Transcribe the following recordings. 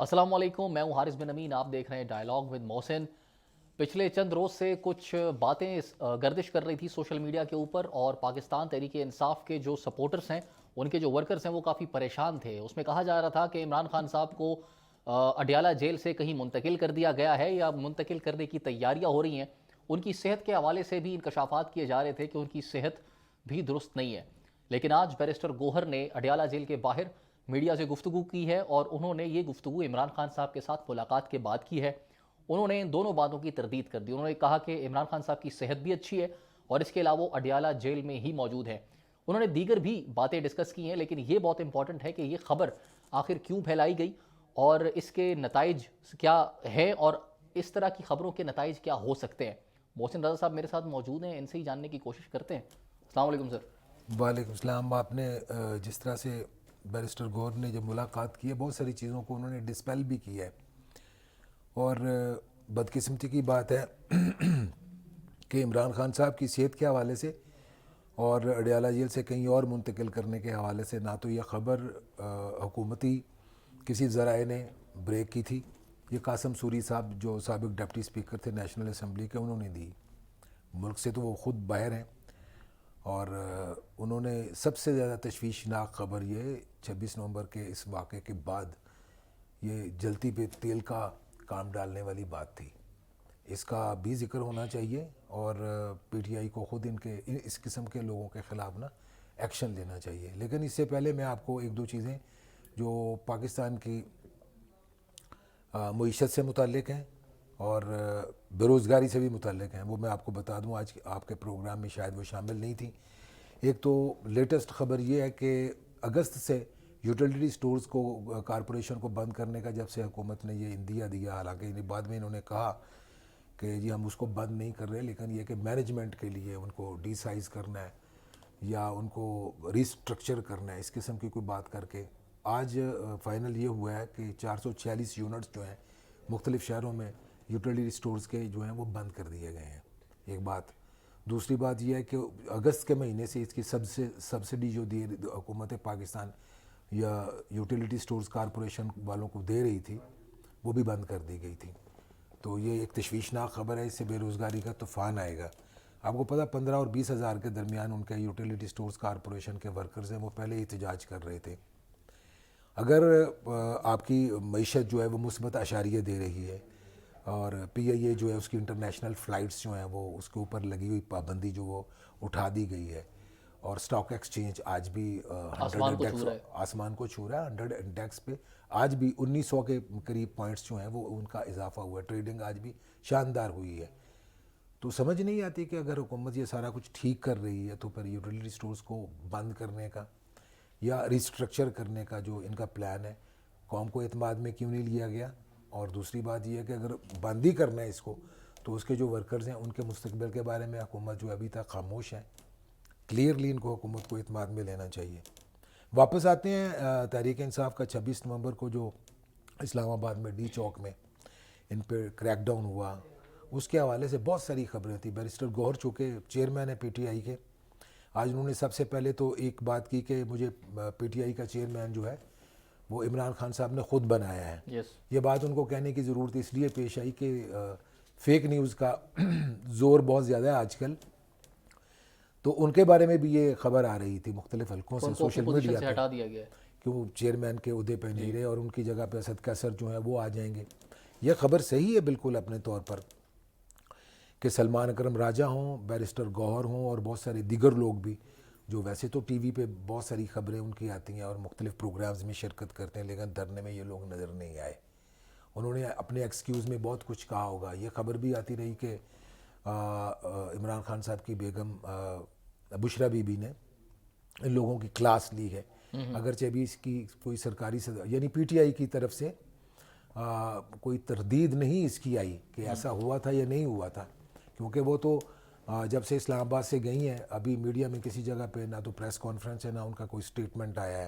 السلام علیکم، میں ہوں حارث بن امین. آپ دیکھ رہے ہیں ڈائلاگ ود محسن. پچھلے چند روز سے کچھ باتیں گردش کر رہی تھی سوشل میڈیا کے اوپر، اور پاکستان تحریک انصاف کے جو سپورٹرز ہیں، ان کے جو ورکرز ہیں، وہ کافی پریشان تھے. اس میں کہا جا رہا تھا کہ عمران خان صاحب کو اڈیالہ جیل سے کہیں منتقل کر دیا گیا ہے یا منتقل کرنے کی تیاریاں ہو رہی ہیں. ان کی صحت کے حوالے سے بھی انکشافات کیے جا رہے تھے کہ ان کی صحت بھی درست نہیں ہے. لیکن آج بیرسٹر گوہر نے اڈیالہ جیل کے باہر میڈیا سے گفتگو کی ہے، اور انہوں نے یہ گفتگو عمران خان صاحب کے ساتھ ملاقات کے بعد کی ہے. انہوں نے ان دونوں باتوں کی تردید کر دی. انہوں نے کہا کہ عمران خان صاحب کی صحت بھی اچھی ہے، اور اس کے علاوہ وہ اڈیالہ جیل میں ہی موجود ہیں. انہوں نے دیگر بھی باتیں ڈسکس کی ہیں، لیکن یہ بہت امپورٹنٹ ہے کہ یہ خبر آخر کیوں پھیلائی گئی اور اس کے نتائج کیا ہیں، اور اس طرح کی خبروں کے نتائج کیا ہو سکتے ہیں. محسن رضا صاحب میرے ساتھ موجود ہیں، ان سے ہی جاننے کی کوشش کرتے ہیں. السلام علیکم سر. وعلیکم السلام. آپ نے جس طرح سے بیرسٹر گور نے جب ملاقات کی ہے، بہت ساری چیزوں کو انہوں نے ڈسپیل بھی کیا ہے، اور بدقسمتی کی بات ہے کہ عمران خان صاحب کی صحت کے حوالے سے اور اڈیالہ جیل سے کہیں اور منتقل کرنے کے حوالے سے نہ تو یہ خبر حکومتی کسی ذرائع نے بریک کی تھی. یہ قاسم سوری صاحب جو سابق ڈپٹی اسپیکر تھے نیشنل اسمبلی کے، انہوں نے دی. ملک سے تو وہ خود باہر ہیں، اور انہوں نے سب سے زیادہ تشویشناک خبر یہ 26 نومبر کے اس واقعے کے بعد یہ جلتی پہ تیل کا کام ڈالنے والی بات تھی. اس کا بھی ذکر ہونا چاہیے، اور پی ٹی آئی کو خود اس قسم کے لوگوں کے خلاف نا ایکشن لینا چاہیے. لیکن اس سے پہلے میں آپ کو ایک دو چیزیں جو پاکستان کی معیشت سے متعلق ہیں اور بیروزگاری سے بھی متعلق ہیں، وہ میں آپ کو بتا دوں. آج آپ کے پروگرام میں شاید وہ شامل نہیں تھیں. ایک تو لیٹسٹ خبر یہ ہے کہ اگست سے یوٹیلیٹی سٹورز کو کارپوریشن کو بند کرنے کا جب سے حکومت نے یہ اندیا دیا، حالانکہ بعد میں انہوں نے کہا کہ جی ہم اس کو بند نہیں کر رہے، لیکن یہ کہ مینجمنٹ کے لیے ان کو ڈی سائز کرنا ہے یا ان کو ریسٹرکچر کرنا ہے، اس قسم کی کوئی بات کر کے آج فائنل یہ ہوا ہے کہ 446 یونٹس جو ہیں مختلف شہروں میں یوٹیلیٹی سٹورز کے جو ہیں وہ بند کر دیے گئے ہیں. ایک بات. دوسری بات یہ ہے کہ اگست کے مہینے سے اس کی سبسڈی جو دی حکومت پاکستان یا یوٹیلیٹی سٹورز کارپوریشن والوں کو دے رہی تھی، وہ بھی بند کر دی گئی تھی. تو یہ ایک تشویشناک خبر ہے. اس سے بے روزگاری کا طوفان آئے گا. آپ کو پتہ 15 اور 20 ہزار کے درمیان ان کے یوٹیلیٹی سٹورز کارپوریشن کے ورکرز ہیں، وہ پہلے ہی احتجاج کر رہے تھے. اگر آپ کی معیشت جو ہے وہ مثبت اشاریہ دے رہی ہے، اور پی آئی اے جو ہے اس کی انٹرنیشنل فلائٹس جو ہیں وہ اس کے اوپر لگی ہوئی پابندی جو وہ اٹھا دی گئی ہے، اور سٹاک ایکسچینج آج بھی 100 آسمان کو انڈیکس چھو رہا ہے. آسمان کو چھو رہا ہے. 100 انڈیکس پہ آج بھی 1900 کے قریب پوائنٹس جو ہیں وہ ان کا اضافہ ہوا ہے. ٹریڈنگ آج بھی شاندار ہوئی ہے. تو سمجھ نہیں آتی کہ اگر حکومت یہ سارا کچھ ٹھیک کر رہی ہے تو پھر یوٹیلیٹی سٹورز کو بند کرنے کا یا ریسٹرکچر کرنے کا جو ان کا پلان ہے، قوم کو اعتماد میں کیوں نہیں لیا گیا؟ اور دوسری بات یہ ہے کہ اگر بند ہی کرنا ہے اس کو، تو اس کے جو ورکرز ہیں ان کے مستقبل کے بارے میں حکومت جو ابھی تک خاموش ہے. کلیئرلی ان کو حکومت کو اعتماد میں لینا چاہیے. واپس آتے ہیں تحریک انصاف کا 26 نومبر کو جو اسلام آباد میں ڈی چوک میں ان پہ کریک ڈاؤن ہوا، اس کے حوالے سے بہت ساری خبریں تھیں. بیرسٹر گوہر چونکہ چیئرمین ہے پی ٹی آئی کے، آج انہوں نے سب سے پہلے تو ایک بات کی کہ مجھے پی ٹی آئی کا چیئرمین جو ہے وہ عمران خان صاحب نے خود بنایا ہے. یس. یہ بات ان کو کہنے کی ضرورت اس لیے پیش آئی کہ فیک نیوز کا زور بہت زیادہ ہے آج کل، تو ان کے بارے میں بھی یہ خبر آ رہی تھی مختلف حلقوں سے ان کو اپنی سوشل پوزیشن میڈیا سے پہ ہٹا دیا گیا ہے. کہ وہ چیئرمین کے عہدے پہ نہیں رہے اور ان کی جگہ پہ اسد کیسر جو ہیں وہ آ جائیں گے. یہ خبر صحیح ہے بالکل اپنے طور پر کہ سلمان اکرم راجہ ہوں، بیرسٹر گوہر ہوں، اور بہت سارے دیگر لوگ بھی جو ویسے تو ٹی وی پہ بہت ساری خبریں ان کی آتی ہیں اور مختلف پروگرامز میں شرکت کرتے ہیں، لیکن دھرنے میں یہ لوگ نظر نہیں آئے. انہوں نے اپنے ایکسکیوز میں بہت کچھ کہا ہوگا. یہ خبر بھی آتی رہی کہ عمران خان صاحب کی بیگم بشرا بی بی نے ان لوگوں کی کلاس لی ہے، اگرچہ ابھی اس کی کوئی سرکاری یعنی پی ٹی آئی کی طرف سے کوئی تردید نہیں اس کی آئی کہ ایسا ہوا تھا یا نہیں ہوا تھا، کیونکہ وہ تو جب سے اسلام آباد سے گئی ہیں ابھی میڈیا میں کسی جگہ پہ نہ تو پریس کانفرنس ہے نہ ان کا کوئی سٹیٹمنٹ آیا ہے.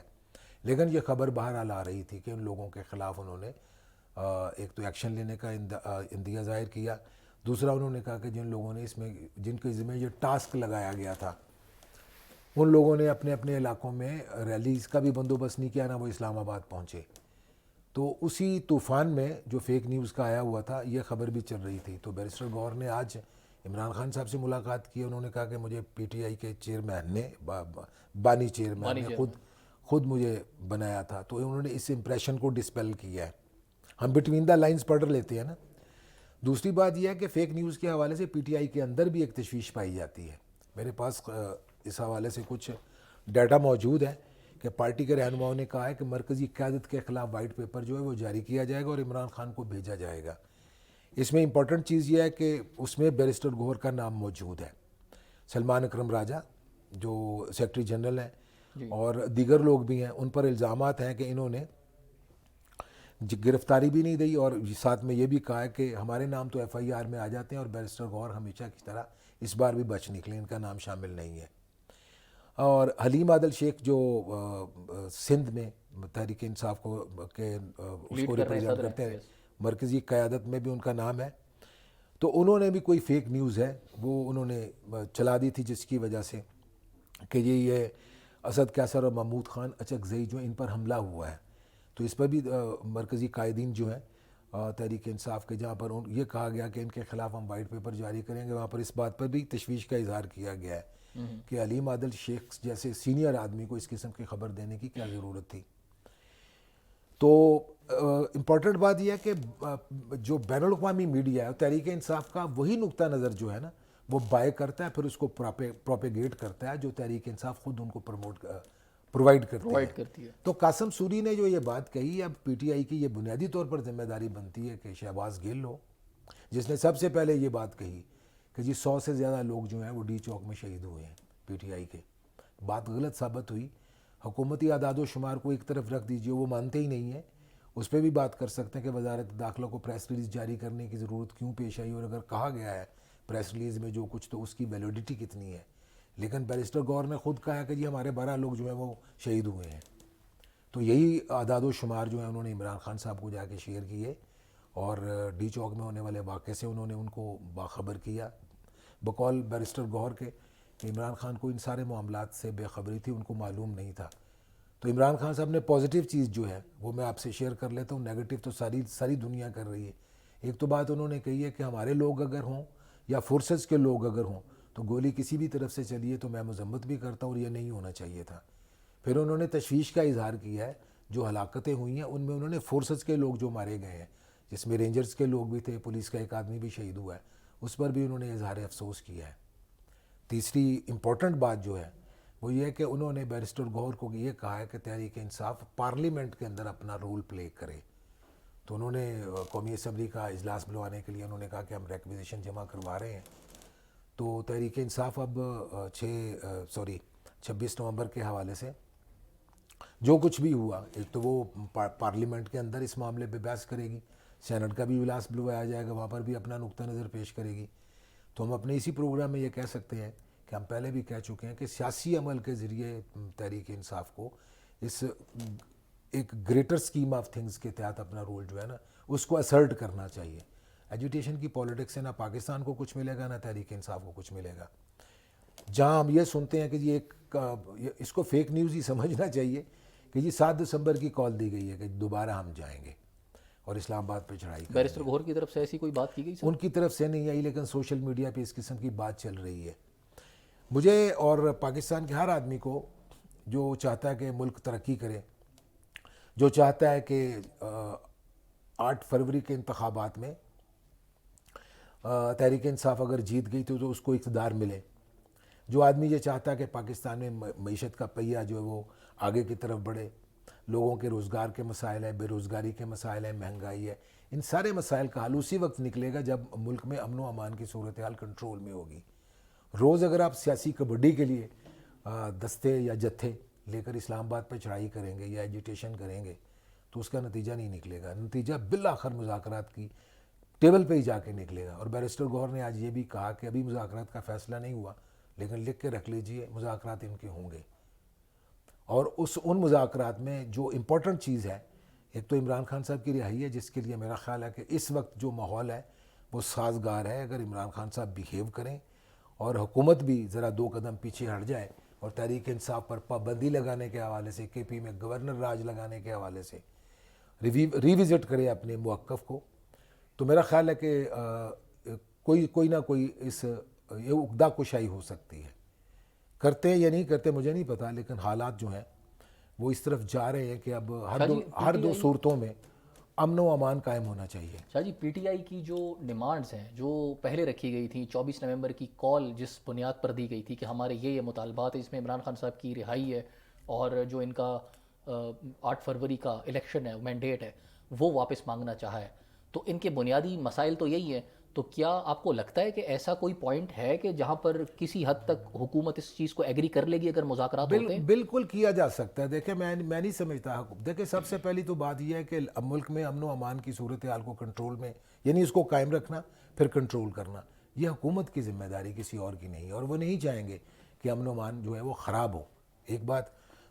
لیکن یہ خبر بہرحال آ رہی تھی کہ ان لوگوں کے خلاف انہوں نے ایک تو ایکشن لینے کا اندیہ ظاہر کیا. دوسرا انہوں نے کہا کہ جن لوگوں نے اس میں جن کے ذمہ یہ ٹاسک لگایا گیا تھا ان لوگوں نے اپنے اپنے علاقوں میں ریلیز کا بھی بندوبست نہیں کیا، نہ وہ اسلام آباد پہنچے. تو اسی طوفان میں جو فیک نیوز کا آیا ہوا تھا یہ خبر بھی چل رہی تھی. تو بیرسٹر گوہر نے آج عمران خان صاحب سے ملاقات کی. انہوں نے کہا کہ مجھے پی ٹی آئی کے چیئرمین نے بانی چیئرمین نے خود مجھے بنایا تھا. تو انہوں نے اس امپریشن کو ڈسپیل کیا ہے. ہم بٹوین دا لائنز پڑھ لیتے ہیں نا. دوسری بات یہ ہے کہ فیک نیوز کے حوالے سے پی ٹی آئی کے اندر بھی ایک تشویش پائی جاتی ہے. میرے پاس اس حوالے سے کچھ ڈیٹا موجود ہے کہ پارٹی کے رہنماؤں نے کہا ہے کہ مرکزی قیادت کے خلاف وائٹ پیپر جو ہے وہ جاری کیا جائے گا اور عمران خان کو بھیجا جائے گا. اس میں امپورٹنٹ چیز یہ ہے کہ اس میں بیرسٹر گوہر کا نام موجود ہے, سلمان اکرم راجہ جو سیکرٹری جنرل ہیں اور دیگر لوگ بھی ہیں. ان پر الزامات ہیں کہ انہوں نے گرفتاری بھی نہیں دی اور ساتھ میں یہ بھی کہا ہے کہ ہمارے نام تو ایف آئی آر میں آ جاتے ہیں اور بیرسٹر گوہر ہمیشہ کی طرح اس بار بھی بچ نکلے, ان کا نام شامل نہیں ہے. اور حلیم عادل شیخ جو سندھ میں تحریک انصاف کو اس کو ریپرزینٹ کرتے ہیں, مرکزی قیادت میں بھی ان کا نام ہے. تو انہوں نے بھی کوئی فیک نیوز ہے وہ انہوں نے چلا دی تھی جس کی وجہ سے کہ یہ اسد کیسر اور محمود خان اچکزئی جو ان پر حملہ ہوا ہے. تو اس پر بھی مرکزی قائدین جو ہیں تحریک انصاف کے, جہاں پر یہ کہا گیا کہ ان کے خلاف ہم وائٹ پیپر جاری کریں گے, وہاں پر اس بات پر بھی تشویش کا اظہار کیا گیا ہے کہ حلیم عادل شیخ جیسے سینئر آدمی کو اس قسم کی خبر دینے کی کیا ضرورت تھی. تو امپورٹنٹ بات یہ ہے کہ جو بین الاقوامی میڈیا ہے تحریک انصاف کا وہی نقطہ نظر جو ہے نا وہ بائے کرتا ہے, پھر اس کو پروپیگیٹ کرتا ہے جو تحریک انصاف خود ان کو پرووائڈ کرتی ہے. تو قاسم سوری نے جو یہ بات کہی, اب پی ٹی آئی کی یہ بنیادی طور پر ذمہ داری بنتی ہے کہ شہباز گل ہو جس نے سب سے پہلے یہ بات کہی کہ جی 100 سے زیادہ لوگ جو ہیں وہ ڈی چوک میں شہید ہوئے ہیں پی ٹی آئی کے. بات غلط ثابت ہوئی. حکومتی اعداد و شمار کو ایک طرف رکھ دیجئے, وہ مانتے ہی نہیں ہیں. اس پہ بھی بات کر سکتے ہیں کہ وزارت داخلہ کو پریس ریلیز جاری کرنے کی ضرورت کیوں پیش آئی, اور اگر کہا گیا ہے پریس ریلیز میں جو کچھ تو اس کی ویلیڈیٹی کتنی ہے. لیکن بیرسٹر گوہر نے خود کہا کہ جی ہمارے 12 لوگ جو ہیں وہ شہید ہوئے ہیں. تو یہی اعداد و شمار جو ہیں انہوں نے عمران خان صاحب کو جا کے شیئر کیے اور ڈی چوک میں ہونے والے واقعے سے انہوں نے ان کو باخبر کیا. بقول بیرسٹر گوہر کے کہ عمران خان کو ان سارے معاملات سے بے خبری تھی, ان کو معلوم نہیں تھا. تو عمران خان صاحب نے پازیٹیو چیز جو ہے وہ میں آپ سے شیئر کر لیتا ہوں, نیگیٹو تو ساری دنیا کر رہی ہے. ایک تو بات انہوں نے کہی ہے کہ ہمارے لوگ اگر ہوں یا فورسز کے لوگ اگر ہوں تو گولی کسی بھی طرف سے چلیے تو میں مذمت بھی کرتا ہوں اور یہ نہیں ہونا چاہیے تھا. پھر انہوں نے تشویش کا اظہار کیا ہے جو ہلاکتیں ہوئی ہیں ان میں انہوں نے فورسز کے لوگ جو مارے گئے ہیں, جس میں رینجرز کے لوگ بھی تھے, پولیس کا ایک آدمی بھی شہید ہوا ہے, اس پر بھی انہوں نے اظہار افسوس کیا ہے. تیسری امپورٹنٹ بات جو ہے وہ یہ ہے کہ انہوں نے بیرسٹر گوہر کو یہ کہا ہے کہ تحریک انصاف پارلیمنٹ کے اندر اپنا رول پلے کرے. تو انہوں نے قومی اسمبلی کا اجلاس بلوانے کے لیے انہوں نے کہا کہ ہم ریکویزیشن جمع کروا رہے ہیں. تو تحریک انصاف اب 26 نومبر کے حوالے سے جو کچھ بھی ہوا, ایک تو وہ پارلیمنٹ کے اندر اس معاملے پہ بحث کرے گی, سینٹ کا بھی اجلاس بلوایا جائے گا, وہاں پر بھی اپنا نقطہ نظر پیش کرے گی. تو ہم اپنے اسی پروگرام میں یہ کہہ سکتے ہیں کہ ہم پہلے بھی کہہ چکے ہیں کہ سیاسی عمل کے ذریعے تحریک انصاف کو اس ایک گریٹر اسکیم آف تھنگز کے تحت اپنا رول جو ہے نا اس کو اسرٹ کرنا چاہیے. ایجوٹیشن کی پولیٹکس سے نہ پاکستان کو کچھ ملے گا نہ تحریک انصاف کو کچھ ملے گا. جہاں ہم یہ سنتے ہیں کہ جی اس کو فیک نیوز ہی سمجھنا چاہیے کہ جی 7 دسمبر کی کال دی گئی ہے کہ دوبارہ ہم جائیں گے اور اسلام آباد پہ چڑھائی کریں. بیرسٹر گوہر کی طرف سے ایسی کوئی بات کی گئی؟ ان کی طرف سے نہیں آئی, لیکن سوشل میڈیا پہ اس قسم کی بات چل رہی ہے. مجھے اور پاکستان کے ہر آدمی کو جو چاہتا ہے کہ ملک ترقی کرے, جو چاہتا ہے کہ 8 فروری کے انتخابات میں تحریک انصاف اگر جیت گئی تو اس کو اقتدار ملے, جو آدمی یہ چاہتا ہے کہ پاکستان میں معیشت کا پہیہ جو ہے وہ آگے کی طرف بڑھے, لوگوں کے روزگار کے مسائل ہیں, بے روزگاری کے مسائل ہیں, مہنگائی ہے, ان سارے مسائل کا حل اسی وقت نکلے گا جب ملک میں امن و امان کی صورتحال کنٹرول میں ہوگی. روز اگر آپ سیاسی کبڈی کے لیے دستے یا جتھے لے کر اسلام آباد پہ چڑھائی کریں گے یا ایجیٹیشن کریں گے تو اس کا نتیجہ نہیں نکلے گا. نتیجہ بالآخر مذاکرات کی ٹیبل پہ ہی جا کے نکلے گا. اور بیرسٹر گوہر نے آج یہ بھی کہا کہ ابھی مذاکرات کا فیصلہ نہیں ہوا, لیکن لکھ کے رکھ لیجئے مذاکرات ان کے ہوں گے. اور ان مذاکرات میں جو امپورٹنٹ چیز ہے, ایک تو عمران خان صاحب کی رہائی ہے, جس کے لیے میرا خیال ہے کہ اس وقت جو ماحول ہے وہ سازگار ہے. اگر عمران خان صاحب بیہیو کریں اور حکومت بھی ذرا 2 قدم پیچھے ہٹ جائے اور تحریک انصاف پر پابندی لگانے کے حوالے سے, کے پی میں گورنر راج لگانے کے حوالے سے, ریوزٹ کرے اپنے موقف کو. تو میرا خیال ہے کہ کوئی نہ کوئی اس یہ عقدہ کشائی ہو سکتی ہے. کرتے یا نہیں کرتے مجھے نہیں پتا, لیکن حالات جو ہیں وہ اس طرف جا رہے ہیں کہ اب ہر دو صورتوں میں امن و امان قائم ہونا چاہیے. شاہ جی, پی ٹی آئی کی جو ڈیمانڈز ہیں جو پہلے رکھی گئی تھیں, 24 نومبر کی کال جس بنیاد پر دی گئی تھی کہ ہمارے یہ مطالبات ہیں, اس میں عمران خان صاحب کی رہائی ہے اور جو ان کا 8 فروری کا الیکشن ہے, مینڈیٹ ہے, وہ واپس مانگنا چاہا ہے, تو ان کے بنیادی مسائل تو یہی ہیں. تو کیا آپ کو لگتا ہے کہ ایسا کوئی پوائنٹ ہے کہ جہاں پر کسی حد تک حکومت اس چیز کو ایگری کر لے گی اگر مذاکرات ہوتے ہیں؟ بالکل کیا جا سکتا ہے. دیکھیں میں نہیں سمجھتا. دیکھیں سب سے پہلی تو بات یہ ہے کہ ملک میں امن و امان کی صورتحال کو کنٹرول میں, یعنی اس کو قائم رکھنا پھر کنٹرول کرنا, یہ حکومت کی ذمہ داری, کسی اور کی نہیں, اور وہ نہیں چاہیں گے کہ امن و امان جو ہے وہ خراب ہو. ایک بات.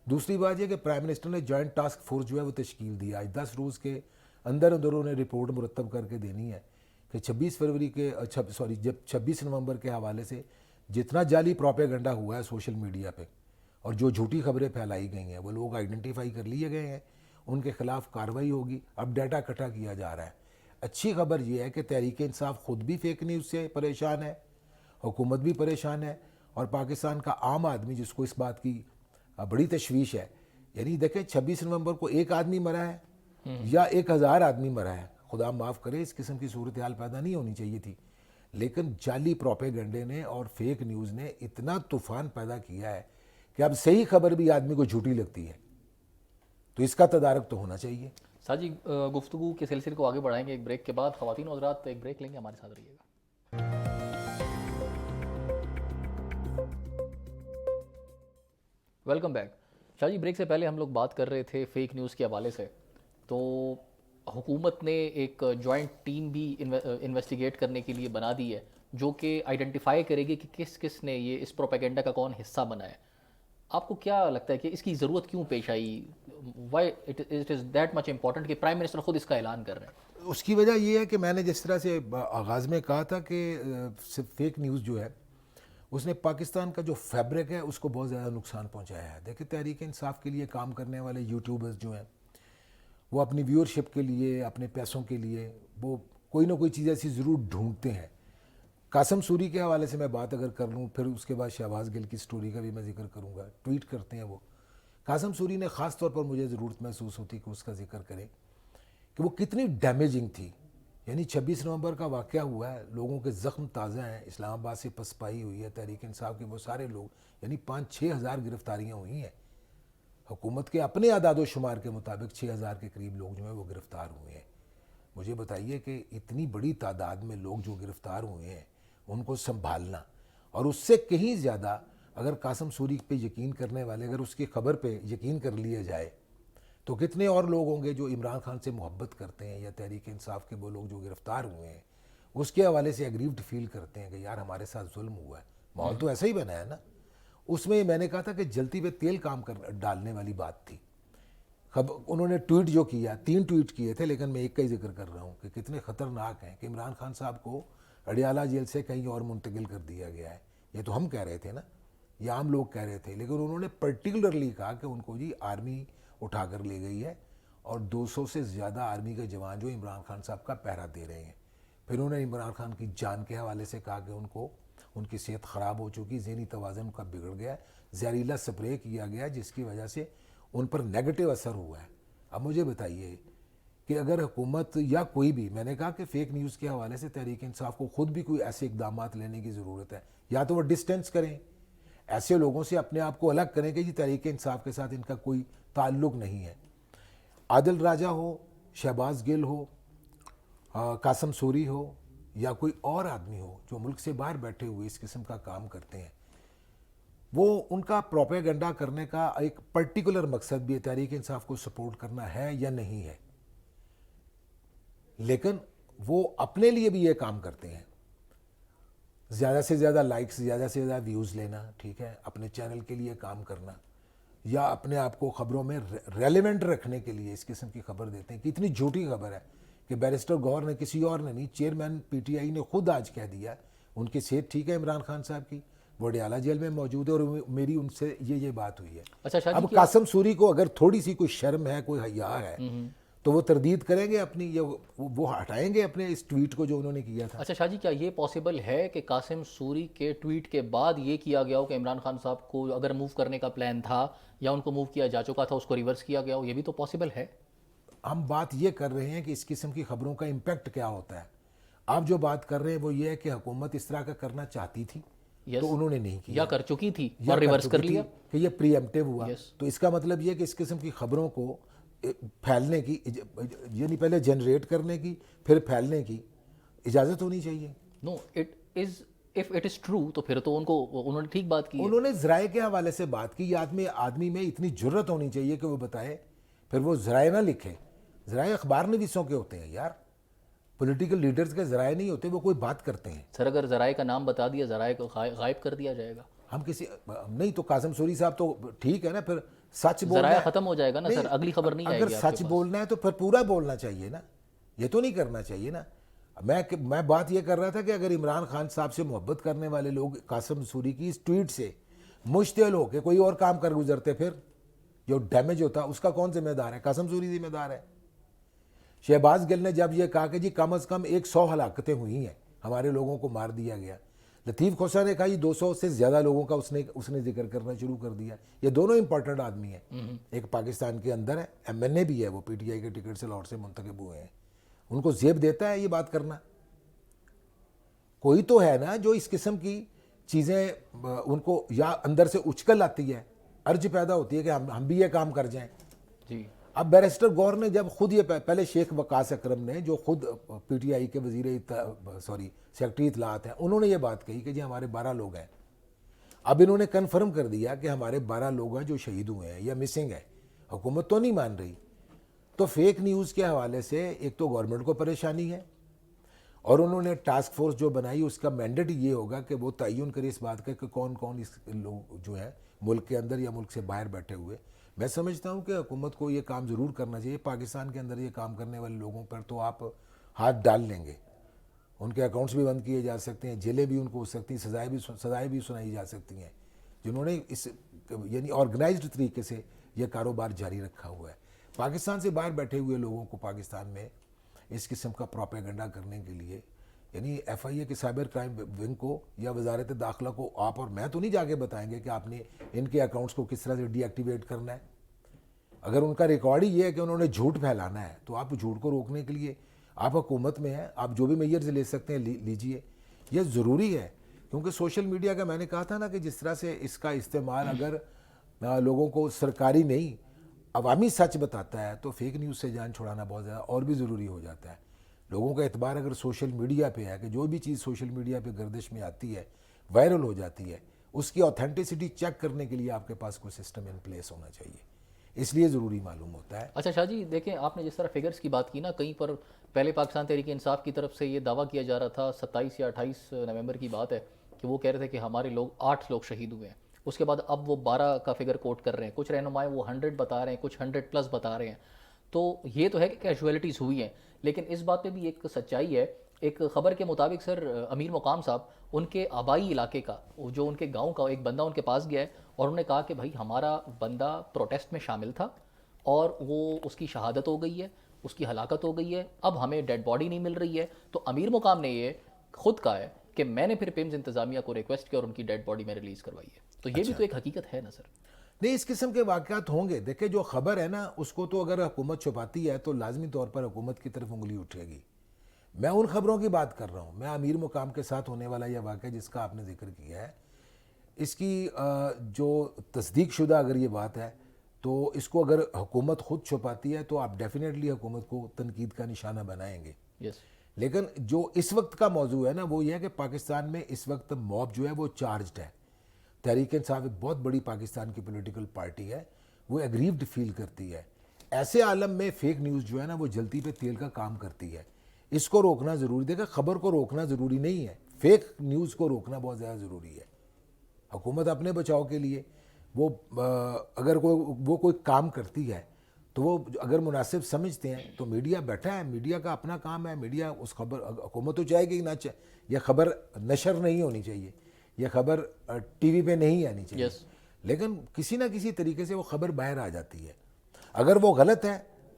دوسری بات یہ کہ پرائم منسٹر نے جوائنٹ ٹاسک فورس جو ہے وہ تشکیل دیا. 10 روز کے اندر انہیں رپورٹ مرتب کر کے دینی ہے کہ 26 نومبر کے حوالے سے جتنا جعلی پروپیگنڈا ہوا ہے سوشل میڈیا پہ اور جو جھوٹی خبریں پھیلائی گئی ہیں وہ لوگ آئیڈینٹیفائی کر لیے گئے ہیں, ان کے خلاف کارروائی ہوگی. اب ڈیٹا اکٹھا کیا جا رہا ہے. اچھی خبر یہ ہے کہ تحریک انصاف خود بھی فیک نیوز سے پریشان ہے, حکومت بھی پریشان ہے, اور پاکستان کا عام آدمی جس کو اس بات کی بڑی تشویش ہے, یعنی دیکھیں 26 نومبر کو ایک آدمی مرا ہے یا 1000 آدمی مرا ہے, خدا معاف کرے, اس قسم کی صورتحال پیدا نہیں ہونی چاہیے تھی, لیکن جعلی پروپیگنڈے نے اور فیک نیوز نے اتنا طوفان پیدا کیا ہے کہ اب صحیح خبر بھی آدمی کو جھوٹی لگتی ہے. تو اس کا تدارک تو ہونا چاہیے. سر جی, گفتگو کے سلسلے کو آگے بڑھائیں گے ایک بریک کے بعد. خواتین و حضرات ایک بریک لیں گے, ہمارے ساتھ رہیے گا. Welcome back. Shah ji, break سے پہلے ہم لوگ بات کر رہے تھے فیک نیوز کے حوالے سے. تو حکومت نے ایک جوائنٹ ٹیم بھی انویسٹیگیٹ کرنے کے لیے بنا دی ہے جو کہ آئیڈینٹیفائی کرے گی کہ کس نے یہ اس پروپیگنڈا کا کون حصہ بنا ہے. آپ کو کیا لگتا ہے کہ اس کی ضرورت کیوں پیش آئی؟ Why it is that much important کہ پرائم منسٹر خود اس کا اعلان کر رہے ہیں؟ اس کی وجہ یہ ہے کہ میں نے جس طرح سے آغاز میں کہا تھا کہ فیک نیوز جو ہے اس نے پاکستان کا جو فیبرک ہے اس کو بہت زیادہ نقصان پہنچایا ہے. دیکھیں تحریک انصاف کے لیے کام کرنے والے یوٹیوبرز جو ہیں وہ اپنی ویورشپ کے لیے, اپنے پیسوں کے لیے وہ کوئی نہ کوئی چیز ایسی ضرور ڈھونڈتے ہیں. قاسم سوری کے حوالے سے میں بات اگر کر لوں, پھر اس کے بعد شہباز گل کی سٹوری کا بھی میں ذکر کروں گا. ٹویٹ کرتے ہیں وہ. قاسم سوری نے خاص طور پر مجھے ضرورت محسوس ہوتی کہ اس کا ذکر کریں کہ وہ کتنی ڈیمیجنگ تھی. یعنی 26 نومبر کا واقعہ ہوا ہے, لوگوں کے زخم تازہ ہیں, اسلام آباد سے پسپائی ہوئی ہے تحریک انصاف کے وہ سارے لوگ, یعنی 5-6 ہزار گرفتاریاں ہوئی ہیں. حکومت کے اپنے اعداد و شمار کے مطابق 6,000 کے قریب لوگ جو ہیں وہ گرفتار ہوئے ہیں. مجھے بتائیے کہ اتنی بڑی تعداد میں لوگ جو گرفتار ہوئے ہیں ان کو سنبھالنا, اور اس سے کہیں زیادہ اگر قاسم سوری پہ یقین کرنے والے اگر اس کی خبر پہ یقین کر لیا جائے تو کتنے اور لوگ ہوں گے جو عمران خان سے محبت کرتے ہیں یا تحریک انصاف کے وہ لوگ جو گرفتار ہوئے ہیں اس کے حوالے سے ایگریوڈ فیل کرتے ہیں کہ یار ہمارے ساتھ ظلم ہوا ہے. ماحول تو ایسا ہی بنا ہے نا. اس میں نے کہا تھا کہ جلتی پہ تیل کام ڈالنے والی بات تھی. انہوں نے ٹویٹ جو کیا, 3 ٹویٹ کیے تھے لیکن میں ایک کا ہی ذکر کر رہا ہوں کہ کتنے خطرناک ہیں کہ عمران خان صاحب کو اڈیالہ جیل سے کہیں اور منتقل کر دیا گیا ہے. یہ تو ہم کہہ رہے تھے نا, یہ عام لوگ کہہ رہے تھے, لیکن انہوں نے پرٹیکولرلی کہا کہ ان کو جی آرمی اٹھا کر لے گئی ہے اور 200 سے زیادہ آرمی کے جوان جو عمران خان صاحب کا پہرا دے رہے ہیں. پھر انہوں نے عمران خان کی جان کے حوالے سے کہا کہ ان کی صحت خراب ہو چکی, ذہنی توازن ان کا بگڑ گیا, زہریلا سپرے کیا گیا جس کی وجہ سے ان پر نیگیٹو اثر ہوا ہے. اب مجھے بتائیے کہ اگر حکومت یا کوئی بھی, میں نے کہا کہ فیک نیوز کے حوالے سے تحریک انصاف کو خود بھی کوئی ایسے اقدامات لینے کی ضرورت ہے. یا تو وہ ڈسٹینس کریں, ایسے لوگوں سے اپنے آپ کو الگ کریں کہ جی تحریک انصاف کے ساتھ ان کا کوئی تعلق نہیں ہے. عادل راجہ ہو, شہباز گل ہو, قاسم سوری ہو یا کوئی اور آدمی ہو جو ملک سے باہر بیٹھے ہوئے اس قسم کا کام کرتے ہیں, وہ ان کا پروپیگنڈا کرنے کا ایک پرٹیکولر مقصد بھی ہے تحریک انصاف کو سپورٹ کرنا ہے یا نہیں ہے, لیکن وہ اپنے لیے بھی یہ کام کرتے ہیں. زیادہ سے زیادہ لائکس, زیادہ سے زیادہ ویوز لینا, ٹھیک ہے, اپنے چینل کے لیے کام کرنا یا اپنے آپ کو خبروں میں ریلیونٹ رکھنے کے لیے اس قسم کی خبر دیتے ہیں کہ اتنی جھوٹی خبر ہے کہ بیرسٹر گوہر نے, کسی اور نے نہیں, چیئرمین پی ٹی آئی نے خود آج کہہ دیا ان کی صحت ٹھیک ہے عمران خان صاحب کی, وہ اڈیالہ جیل میں موجود ہے اور میری ان سے یہ بات ہوئی ہے. اچھا, اب قاسم سوری کو اگر تھوڑی سی کوئی شرم ہے, کوئی حیا ہے, تو وہ تردید کریں گے اپنی، یا وہ ہٹائیں گے اپنے اس ٹویٹ کو جو انہوں نے کیا تھا. اچھا شاہ جی، کیا یہ پاسبل ہے کہ قاسم سوری کے ٹویٹ کے بعد یہ کیا گیا ہو کہ عمران خان صاحب کو اگر موو کرنے کا پلان تھا یا ان کو موو کیا جا چکا تھا اس کو ریورس کیا گیا ہو؟ یہ بھی تو پاسبل ہے. ہم بات یہ کر رہے ہیں کہ اس قسم کی خبروں کا امپیکٹ کیا ہوتا ہے. آپ جو بات کر رہے ہیں وہ یہ ہے کہ حکومت اس طرح کا کرنا چاہتی تھی تو انہوں نے نہیں کیا، یا کر چکی تھی یا اور ریورس کر چکی تھی لیا. کہ یہ پری ایمپٹیو ہوا. Yes. تو اس کا مطلب یہ کہ اس قسم کی خبروں کو پھیلنے کی، یعنی پہلے جنریٹ کرنے کی پھر پھیلنے کی اجازت ہونی چاہیے. No it is, if it is true تو پھر تو انہوں نے ٹھیک بات کی ہے. انہوں نے ذرائع کے حوالے سے بات کی. یہ آدمی میں اتنی جرت ہونی چاہیے کہ وہ بتائے، پھر وہ ذرائع نہ لکھے. ذرائع اخبار نویسوں کے ہوتے ہیں یار، پولیٹیکل لیڈرز کے ذرائع نہیں ہوتے، وہ کوئی بات کرتے ہیں. سر اگر ذرائع کا نام بتا دیا، ذرائع کو غائب کر دیا جائے گا. ہم کسی نہیں تو قاسم سوری صاحب تو ٹھیک ہے نا، پھر سچ بولنا ذرائع ہے. ختم ہو جائے گا نا سر، اگلی خبر نہیں آئے اگر گی آپ سچ کے پاس. بولنا ہے تو پھر پورا بولنا چاہیے نا، یہ تو نہیں کرنا چاہیے نا. میں بات یہ کر رہا تھا کہ اگر عمران خان صاحب سے محبت کرنے والے لوگ قاسم سوری کی اس ٹویٹ سے مشتعل ہو کے کوئی اور کام کر گزرتے، پھر جو ڈیمیج ہوتا اس کا کون ذمہ دار ہے؟ قاسم سوری ذمہ دار ہے. شہباز گل نے جب یہ کہا کہ جی کم از کم 100 ہلاکتیں ہوئی ہیں، ہمارے لوگوں کو مار دیا گیا، لطیف کھوسہ نے کہا یہ 200 سے زیادہ لوگوں کا اس نے ذکر کرنا شروع کر دیا. یہ دونوں امپورٹنٹ آدمی ہیں. ایک پاکستان کے اندر ہے، ایم این اے بھی ہے، وہ پی ٹی آئی کے ٹکٹ سے لاہور سے منتخب ہوئے ہیں. ان کو زیب دیتا ہے یہ بات کرنا؟ کوئی تو ہے نا جو اس قسم کی چیزیں ان کو یا اندر سے اچکل آتی ہے، ارج پیدا ہوتی ہے کہ ہم بھی یہ کام کر جائیں. جی اب بیرسٹر گور نے جب خود یہ پہلے شیخ وقاص اکرم نے جو خود پی ٹی آئی کے سیکرٹری اطلاعات ہیں، انہوں نے یہ بات کہی کہ جی ہمارے 12 لوگ ہیں. اب انہوں نے کنفرم کر دیا کہ ہمارے 12 لوگ ہیں جو شہید ہوئے ہیں یا مسنگ ہے. حکومت تو نہیں مان رہی. تو فیک نیوز کے حوالے سے ایک تو گورنمنٹ کو پریشانی ہے، اور انہوں نے ٹاسک فورس جو بنائی اس کا مینڈیٹ یہ ہوگا کہ وہ تعین کرے اس بات کا کہ کون کون اس لوگ جو ہیں ملک کے اندر یا ملک سے باہر بیٹھے ہوئے. میں سمجھتا ہوں کہ حکومت کو یہ کام ضرور کرنا چاہیے. پاکستان کے اندر یہ کام کرنے والے لوگوں پر تو آپ ہاتھ ڈال لیں گے، ان کے اکاؤنٹس بھی بند کیے جا سکتے ہیں، جیلیں بھی ان کو ہو سکتی ہیں، سزائیں بھی سنائی جا سکتی ہیں جنہوں نے اس یعنی آرگنائزڈ طریقے سے یہ کاروبار جاری رکھا ہوا ہے. پاکستان سے باہر بیٹھے ہوئے لوگوں کو پاکستان میں اس قسم کا پروپیگنڈا کرنے کے لیے، یعنی ایف آئی اے کے سائبر کرائم ونگ کو یا وزارت داخلہ کو آپ اور میں تو نہیں جا کے بتائیں گے کہ آپ نے ان کے اکاؤنٹس کو کس طرح سے ڈی ایکٹیویٹ کرنا ہے. اگر ان کا ریکارڈ ہی یہ ہے کہ انہوں نے جھوٹ پھیلانا ہے تو آپ جھوٹ کو روکنے کے لیے آپ حکومت میں ہیں، آپ جو بھی میئرز لے سکتے ہیں لیجئے. یہ ضروری ہے کیونکہ سوشل میڈیا کا میں نے کہا تھا نا کہ جس طرح سے اس کا استعمال اگر لوگوں کو سرکاری نہیں عوامی سچ بتاتا ہے تو فیک نیوز سے جان چھڑانا بہت زیادہ اور بھی ضروری ہو جاتا ہے. لوگوں کا اعتبار اگر سوشل میڈیا پہ ہے کہ جو بھی چیز سوشل میڈیا پہ گردش میں آتی ہے، وائرل ہو جاتی ہے، اس کی آتھینٹسٹی چیک کرنے کے لیے آپ کے پاس کوئی سسٹم ان پلیس ہونا چاہیے. اس لیے ضروری معلوم ہوتا ہے. اچھا شاہ جی دیکھیں، آپ نے جس طرح فگرز کی بات کی نا، کہیں پر پہلے پاکستان تحریک انصاف کی طرف سے یہ دعویٰ کیا جا رہا تھا، 27 یا 28 نومبر کی بات ہے، کہ وہ کہہ رہے تھے کہ ہمارے 8 لوگ شہید ہوئے ہیں. اس کے بعد اب وہ 12 کا فگر کوٹ کر رہے ہیں. کچھ رہنمائے وہ 100 بتا رہے ہیں، کچھ 100+ بتا رہے ہیں. تو یہ تو ہے کہ کیجویلٹیز ہوئی ہیں، لیکن اس بات پہ بھی ایک سچائی ہے. ایک خبر کے مطابق سر، امیر مقام صاحب ان کے آبائی علاقے کا، جو ان کے گاؤں کا ایک بندہ ان کے پاس گیا ہے اور انہوں نے کہا کہ بھائی ہمارا بندہ پروٹیسٹ میں شامل تھا اور وہ اس کی شہادت ہو گئی ہے، اس کی ہلاکت ہو گئی ہے، اب ہمیں ڈیڈ باڈی نہیں مل رہی ہے. تو امیر مقام نے یہ خود کہا ہے کہ میں نے پھر پیمز انتظامیہ کو ریکویسٹ کیا اور ان کی ڈیڈ باڈی میں ریلیز کروائی ہے. تو یہ بھی تو ایک حقیقت ہے نا سر. نہیں، اس قسم کے واقعات ہوں گے. دیکھیں جو خبر ہے نا اس کو تو اگر حکومت چھپاتی ہے تو لازمی طور پر حکومت کی طرف انگلی اٹھے گی. میں ان خبروں کی بات کر رہا ہوں. میں امیر مقام کے ساتھ ہونے والا یہ واقعہ جس کا آپ نے ذکر کیا ہے، اس کی جو تصدیق شدہ اگر یہ بات ہے تو اس کو اگر حکومت خود چھپاتی ہے تو آپ ڈیفینیٹلی حکومت کو تنقید کا نشانہ بنائیں گے. لیکن جو اس وقت کا موضوع ہے نا وہ یہ ہے کہ پاکستان میں اس وقت موب جو ہے وہ چارجڈ ہے. تحریک انصاف ایک بہت بڑی پاکستان کی پولیٹیکل پارٹی ہے، وہ ایگریوڈ فیل کرتی ہے. ایسے عالم میں فیک نیوز جو ہے نا وہ جلتی پہ تیل کا کام کرتی ہے. اس کو روکنا ضروری. دیکھا، خبر کو روکنا ضروری نہیں ہے، فیک نیوز کو روکنا بہت زیادہ ضروری ہے. حکومت اپنے بچاؤ کے لیے وہ اگر وہ کوئی کام کرتی ہے تو وہ اگر مناسب سمجھتے ہیں تو میڈیا بیٹھا ہے، میڈیا کا اپنا کام ہے. میڈیا اس خبر، حکومت تو چاہے گی نہ یہ خبر نشر نہیں ہونی چاہیے، یہ خبر ٹی وی پہ نہیں آنی چاہیے، لیکن کسی نہ کسی طریقے سے وہ خبر باہر آ جاتی ہے. اگر وہ غلط ہے